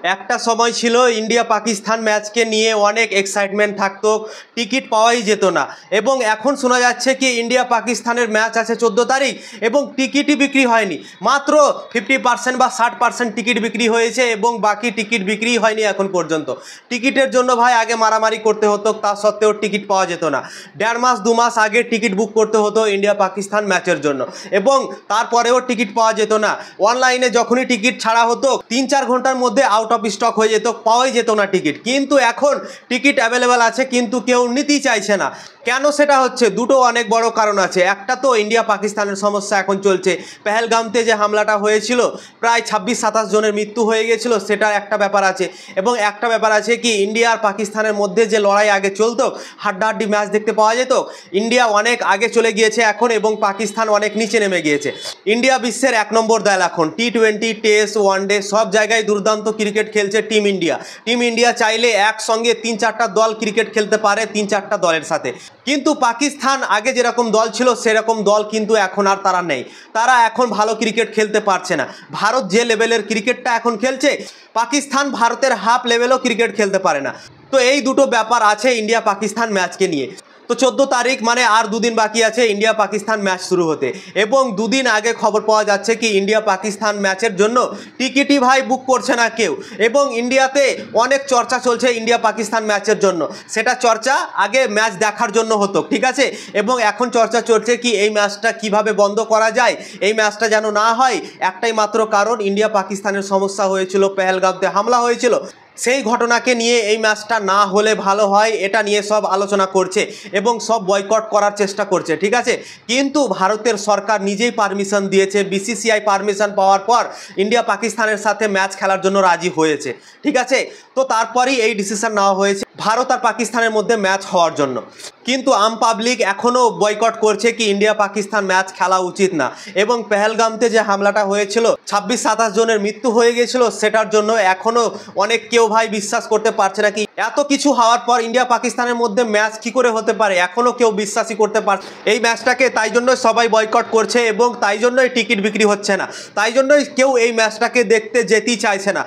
একটা সময় ছিল ইন্ডিয়া পাকিস্তান ম্যাচকে নিয়ে অনেক এক্সাইটমেন্ট থাকতো, টিকিট পাওয়াই যেত না। এবং এখন শোনা যাচ্ছে কি ইন্ডিয়া পাকিস্তানের ম্যাচ আছে 14 তারিখ এবং টিকিটই বিক্রি হয়নি। মাত্র 50% বা 60% টিকিট বিক্রি হয়েছে এবং বাকি টিকিট বিক্রি হয়নি এখন পর্যন্ত। টিকিটের জন্য ভাই আগে মারামারি করতে হতো, তা সত্ত্বেও টিকিট পাওয়া যেত না। 1.5-2 মাস আগে টিকিট বুক করতে হতো ইন্ডিয়া পাকিস্তান ম্যাচের জন্য এবং তারপরেও টিকিট পাওয়া যেত না। অনলাইনে যখনই টিকিট ছাড়া হতো 3-4 ঘন্টার মধ্যে আউট অফ স্টক হয়ে যেত, পাওয়াই যেত না টিকিট। কিন্তু এখন টিকিট অ্যাভেলেবেল আছে কিন্তু কেউ নিতেই চাইছে না। কেন সেটা হচ্ছে? দুটো অনেক বড় কারণ আছে। একটা তো ইন্ডিয়া পাকিস্তানের সমস্যা এখন চলছে, পেহেলগামতে যে হামলাটা হয়েছিল প্রায় 26-27 জনের মৃত্যু হয়ে গেছিলো, সেটার একটা ব্যাপার আছে। এবং একটা ব্যাপার আছে কি ইন্ডিয়া আর পাকিস্তানের মধ্যে যে লড়াই আগে চলতো, হাড্ডাহাড্ডি ম্যাচ দেখতে পাওয়া যেত, ইন্ডিয়া অনেক আগে চলে গিয়েছে এখন এবং পাকিস্তান অনেক নিচে নেমে গিয়েছে। ইন্ডিয়া বিশ্বের 1 নম্বর দল এখন। টি-20, টেস্ট, ওয়ানডে সব জায়গায় দুর্দান্ত ক্রিকেট খেলছে টিম ইন্ডিয়া। টিম ইন্ডিয়া চাইলে একসঙ্গে 3-4টা দল ক্রিকেট খেলতে পারে 3-4টা দলের সাথে। কিন্তু পাকিস্তান আগে যেরকম দল ছিল সেরকম দল কিন্তু এখন আর তারা নেই। তারা এখন ভালো ক্রিকেট খেলতে পারছে না। ভারত যে লেভেলের ক্রিকেটটা এখন খেলছে, পাকিস্তান ভারতের হাফ লেভেলও ক্রিকেট খেলতে পারে না। তো এই দুটো ব্যাপার আছে ইন্ডিয়া পাকিস্তান ম্যাচকে নিয়ে। তো 14 তারিখ মানে আর 2 দিন বাকি আছে ইন্ডিয়া পাকিস্তান ম্যাচ শুরু হতে এবং 2 দিন আগে খবর পাওয়া যাচ্ছে কি ইন্ডিয়া পাকিস্তান ম্যাচের জন্য টিকিটই ভাই বুক করছে না কেউ। এবং ইন্ডিয়াতে অনেক চর্চা চলছে ইন্ডিয়া পাকিস্তান ম্যাচের জন্য। সেটা চর্চা আগে ম্যাচ দেখার জন্য হতো, ঠিক আছে, এবং এখন চর্চা চলছে কি এই ম্যাচটা কিভাবে বন্ধ করা যায়, এই ম্যাচটা যেন না হয়। একটাই মাত্র কারণ, ইন্ডিয়া পাকিস্তানের সমস্যা হয়েছিল, পেহেলগামতে হামলা হয়েছিল, সেই ঘটনাকে নিয়ে এই ম্যাচটা না হলে ভালো হয়, এটা নিয়ে সব আলোচনা করছে এবং সব বয়কট করার চেষ্টা করছে, ঠিক আছে। কিন্তু ভারতের সরকার নিজেই পারমিশন দিয়েছে, বিসিসিআই পারমিশন পাওয়ার পর ইন্ডিয়া পাকিস্তানের সাথে ম্যাচ খেলার জন্য রাজি হয়েছে, ঠিক আছে। তো তারপরেই এই ডিসিশন নেওয়া হয়েছে ভারত আর পাকিস্তানের মধ্যে ম্যাচ হওয়ার জন্য। কিন্তু আম পাবলিক এখনও বয়কট করছে কি ইন্ডিয়া পাকিস্তান ম্যাচ খেলা উচিত না। এবং পেহেলগামতে যে হামলাটা হয়েছিল 26-27 জনের মৃত্যু হয়ে গেছিল, সেটার জন্য এখনও অনেক কেউ ভাই বিশ্বাস করতে পারছে না কি এত কিছু হওয়ার পর ইন্ডিয়া পাকিস্তানের মধ্যে ম্যাচ কি করে হতে পারে, এখনও কেউ বিশ্বাসই করতে পারছে এই ম্যাচটাকে। তাই জন্যই সবাই বয়কট করছে এবং তাই জন্যই টিকিট বিক্রি হচ্ছে না, তাই জন্যই কেউ এই ম্যাচটাকে দেখতে যেতেই চাইছে না।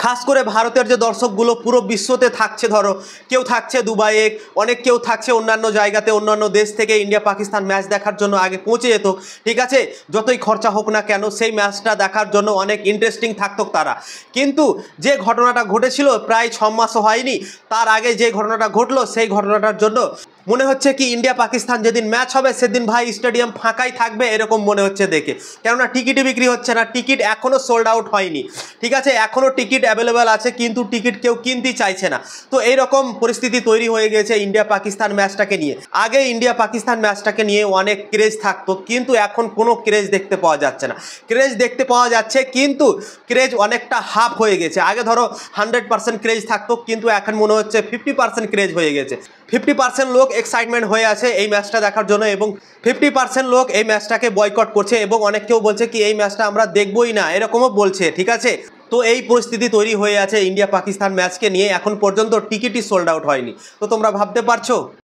খাস করে ভারতের যে দর্শকগুলো পুরো বিশ্বতে থাকছে, ধরো কেউ থাকছে দুবাইয়ে, অনেক কেউ থাকছে অন্যান্য জায়গাতে, অন্যান্য দেশ থেকে ইন্ডিয়া পাকিস্তান ম্যাচ দেখার জন্য আগে পৌঁছে যেত, ঠিক আছে, যতই খরচা হোক না কেন সেই ম্যাচটা দেখার জন্য অনেক ইন্টারেস্টিং থাকতো তারা। কিন্তু যে ঘটনাটা ঘটেছিল প্রায় 6 মাসও হয়নি, তার আগে যে ঘটনাটা ঘটলো সেই ঘটনাটার জন্য মনে হচ্ছে কি ইন্ডিয়া পাকিস্তান যেদিন ম্যাচ হবে সেদিন ভাই স্টেডিয়াম ফাঁকাই থাকবে, এরকম মনে হচ্ছে দেখে। কেননা টিকিটই বিক্রি হচ্ছে না, টিকিট এখনও সোল্ড আউট হয়নি, ঠিক আছে, এখনও টিকিট অ্যাভেলেবেল আছে কিন্তু টিকিট কেউ কিনতেই চাইছে না। তো এইরকম পরিস্থিতি তৈরি হয়ে গেছে ইন্ডিয়া পাকিস্তান ম্যাচটাকে নিয়ে। আগে ইন্ডিয়া পাকিস্তান ম্যাচটাকে নিয়ে অনেক ক্রেজ থাকতো কিন্তু এখন কোনো ক্রেজ দেখতে পাওয়া যাচ্ছে না। ক্রেজ দেখতে পাওয়া যাচ্ছে কিন্তু ক্রেজ অনেকটা হাফ হয়ে গেছে। আগে ধরো 100% ক্রেজ থাকতো কিন্তু এখন মনে হচ্ছে 50% ক্রেজ হয়ে গেছে। 50% লোক এক্সাইটমেন্ট হয়ে আছে এই ম্যাচটা দেখার জন্য এবং 50% লোক এই ম্যাচটাকে বয়কট করছে এবং অনেক কেউ বলছে কি এই ম্যাচটা আমরা দেখবই না, এরকমও বলছে, ঠিক আছে। তো এই পরিস্থিতি তৈরি হয়ে আছে ইন্ডিয়া পাকিস্তান ম্যাচকে নিয়ে। এখন পর্যন্ত টিকিটই সোল্ড আউট হয়নি। তো তোমরা ভাবতে পারছো